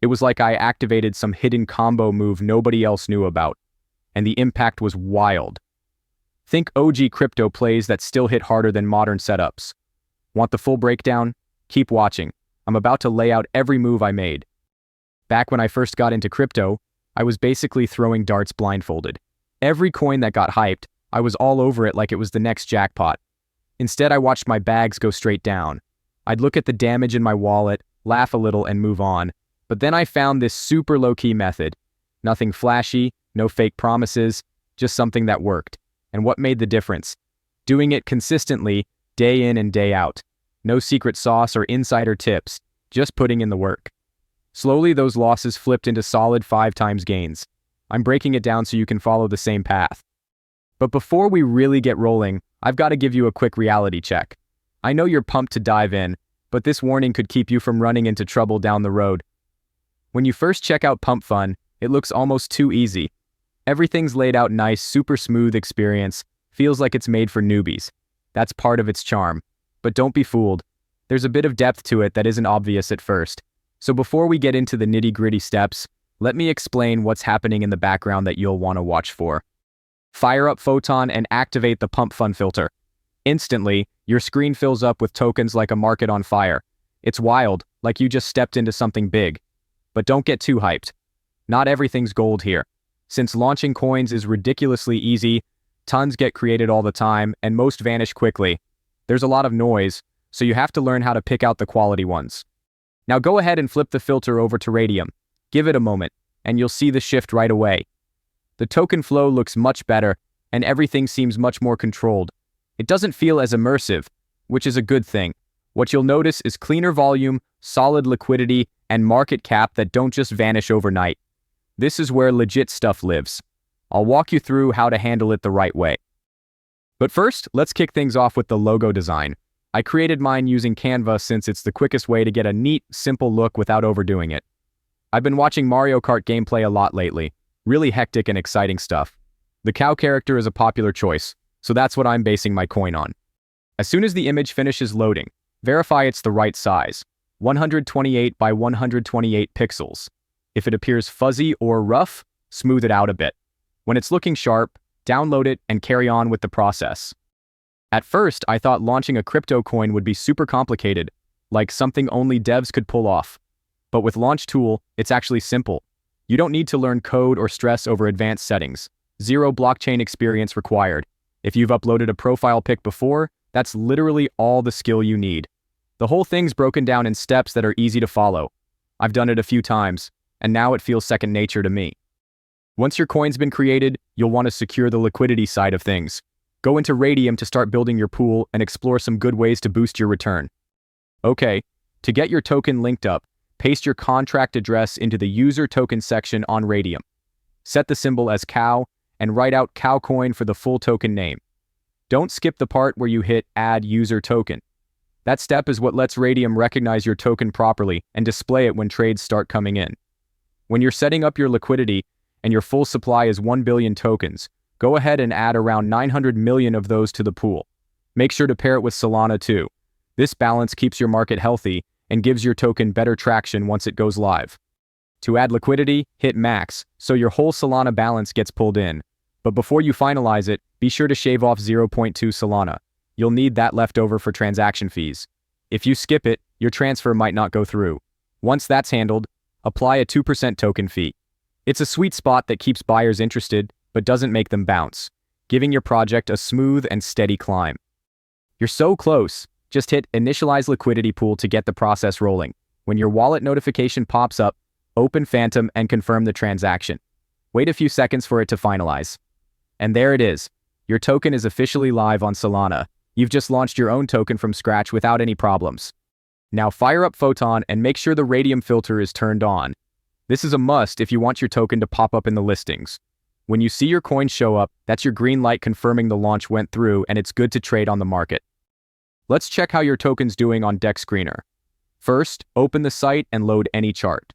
It was like I activated some hidden combo move nobody else knew about, and the impact was wild. Think OG crypto plays that still hit harder than modern setups. Want the full breakdown? Keep watching. I'm about to lay out every move I made. Back when I first got into crypto, I was basically throwing darts blindfolded. Every coin that got hyped, I was all over it like it was the next jackpot. Instead, I watched my bags go straight down. I'd look at the damage in my wallet, laugh a little, and move on. But then I found this super low-key method. Nothing flashy, no fake promises, just something that worked. And what made the difference? Doing it consistently, day in and day out. No secret sauce or insider tips, just putting in the work. Slowly, those losses flipped into solid 5 times gains. I'm breaking it down so you can follow the same path. But before we really get rolling, I've got to give you a quick reality check. I know you're pumped to dive in, but this warning could keep you from running into trouble down the road. When you first check out Pump Fun, it looks almost too easy. Everything's laid out nice, super smooth experience, feels like it's made for newbies. That's part of its charm. But don't be fooled. There's a bit of depth to it that isn't obvious at first. So before we get into the nitty-gritty steps, let me explain what's happening in the background that you'll want to watch for. Fire up Photon and activate the Pump Fun filter. Instantly, your screen fills up with tokens like a market on fire. It's wild, like you just stepped into something big. But don't get too hyped. Not everything's gold here. Since launching coins is ridiculously easy, tons get created all the time, and most vanish quickly. There's a lot of noise, so you have to learn how to pick out the quality ones. Now go ahead and flip the filter over to Raydium. Give it a moment, and you'll see the shift right away. The token flow looks much better, and everything seems much more controlled. It doesn't feel as immersive, which is a good thing. What you'll notice is cleaner volume, solid liquidity, and market cap that don't just vanish overnight. This is where legit stuff lives. I'll walk you through how to handle it the right way. But first, let's kick things off with the logo design. I created mine using Canva since it's the quickest way to get a neat, simple look without overdoing it. I've been watching Mario Kart gameplay a lot lately. Really hectic and exciting stuff. The cow character is a popular choice, so that's what I'm basing my coin on. As soon as the image finishes loading, verify it's the right size, 128 by 128 pixels. If it appears fuzzy or rough, smooth it out a bit. When it's looking sharp, download it and carry on with the process. At first, I thought launching a crypto coin would be super complicated, like something only devs could pull off. But with Launchtool, it's actually simple. You don't need to learn code or stress over advanced settings. Zero blockchain experience required. If you've uploaded a profile pic before, that's literally all the skill you need. The whole thing's broken down in steps that are easy to follow. I've done it a few times, and now it feels second nature to me. Once your coin's been created, you'll want to secure the liquidity side of things. Go into Raydium to start building your pool and explore some good ways to boost your return. Okay, to get your token linked up, paste your contract address into the user token section on Raydium. Set the symbol as cow and write out cow coin for the full token name. Don't skip the part where you hit add user token. That step is what lets Raydium recognize your token properly and display it when trades start coming in. When you're setting up your liquidity and your full supply is 1 billion tokens, go ahead and add around 900 million of those to the pool. Make sure to pair it with Solana too. This balance keeps your market healthy and gives your token better traction once it goes live. To add liquidity, hit max, so your whole Solana balance gets pulled in. But before you finalize it, be sure to shave off 0.2 Solana. You'll need that left over for transaction fees. If you skip it, your transfer might not go through. Once that's handled, apply a 2% token fee. It's a sweet spot that keeps buyers interested, but doesn't make them bounce, giving your project a smooth and steady climb. You're so close. Just hit Initialize Liquidity Pool to get the process rolling. When your wallet notification pops up, open Phantom and confirm the transaction. Wait a few seconds for it to finalize. And there it is. Your token is officially live on Solana. You've just launched your own token from scratch without any problems. Now fire up Photon and make sure the Raydium filter is turned on. This is a must if you want your token to pop up in the listings. When you see your coin show up, that's your green light confirming the launch went through and it's good to trade on the market. Let's check how your token's doing on DEX Screener. First, open the site and load any chart.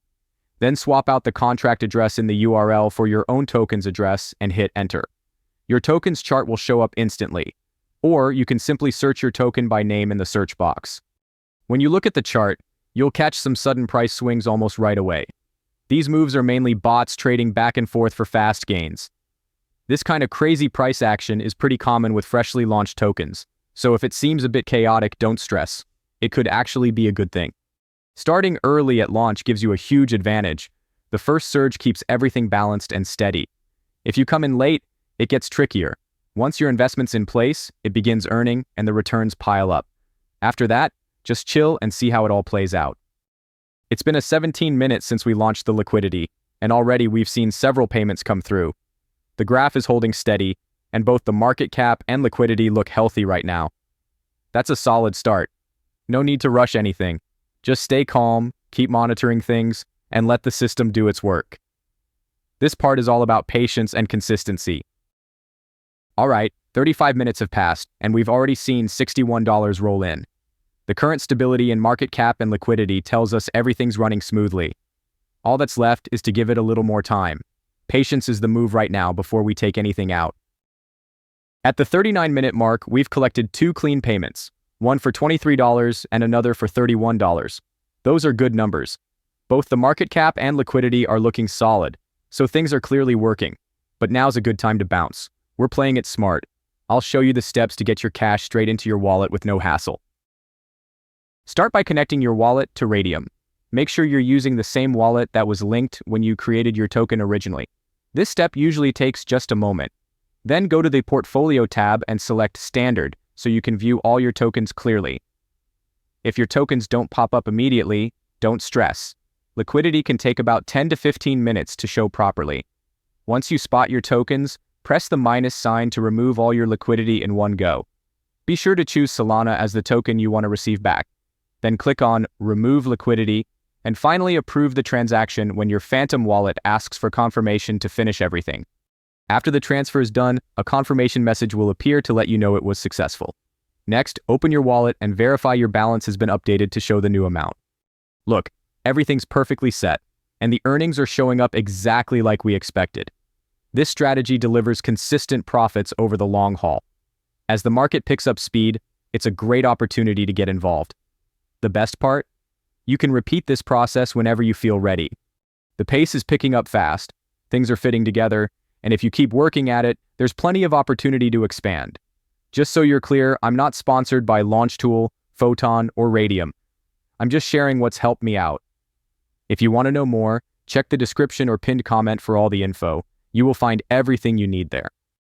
Then swap out the contract address in the URL for your own token's address and hit enter. Your token's chart will show up instantly, or you can simply search your token by name in the search box. When you look at the chart, you'll catch some sudden price swings almost right away. These moves are mainly bots trading back and forth for fast gains. This kind of crazy price action is pretty common with freshly launched tokens, so if it seems a bit chaotic, don't stress. It could actually be a good thing. Starting early at launch gives you a huge advantage. The first surge keeps everything balanced and steady. If you come in late, it gets trickier. Once your investment's in place, it begins earning and the returns pile up. After that, just chill and see how it all plays out. It's been 17 minutes since we launched the Liquidity, and already we've seen several payments come through. The graph is holding steady, and both the market cap and liquidity look healthy right now. That's a solid start. No need to rush anything. Just stay calm, keep monitoring things, and let the system do its work. This part is all about patience and consistency. Alright, 35 minutes have passed, and we've already seen $61 roll in. The current stability in market cap and liquidity tells us everything's running smoothly. All that's left is to give it a little more time. Patience is the move right now before we take anything out. At the 39-minute mark, we've collected 2 clean payments, one for $23 and another for $31. Those are good numbers. Both the market cap and liquidity are looking solid, so things are clearly working. But now's a good time to bounce. We're playing it smart. I'll show you the steps to get your cash straight into your wallet with no hassle. Start by connecting your wallet to Raydium. Make sure you're using the same wallet that was linked when you created your token originally. This step usually takes just a moment. Then go to the Portfolio tab and select Standard so you can view all your tokens clearly. If your tokens don't pop up immediately, don't stress. Liquidity can take about 10 to 15 minutes to show properly. Once you spot your tokens, press the minus sign to remove all your liquidity in one go. Be sure to choose Solana as the token you want to receive back. Then click on Remove Liquidity, and finally approve the transaction when your Phantom wallet asks for confirmation to finish everything. After the transfer is done, a confirmation message will appear to let you know it was successful. Next, open your wallet and verify your balance has been updated to show the new amount. Look, everything's perfectly set, and the earnings are showing up exactly like we expected. This strategy delivers consistent profits over the long haul. As the market picks up speed, it's a great opportunity to get involved. The best part? You can repeat this process whenever you feel ready. The pace is picking up fast, things are fitting together, and if you keep working at it, there's plenty of opportunity to expand. Just so you're clear, I'm not sponsored by Launchtool, Photon, or Raydium. I'm just sharing what's helped me out. If you want to know more, check the description or pinned comment for all the info. You will find everything you need there.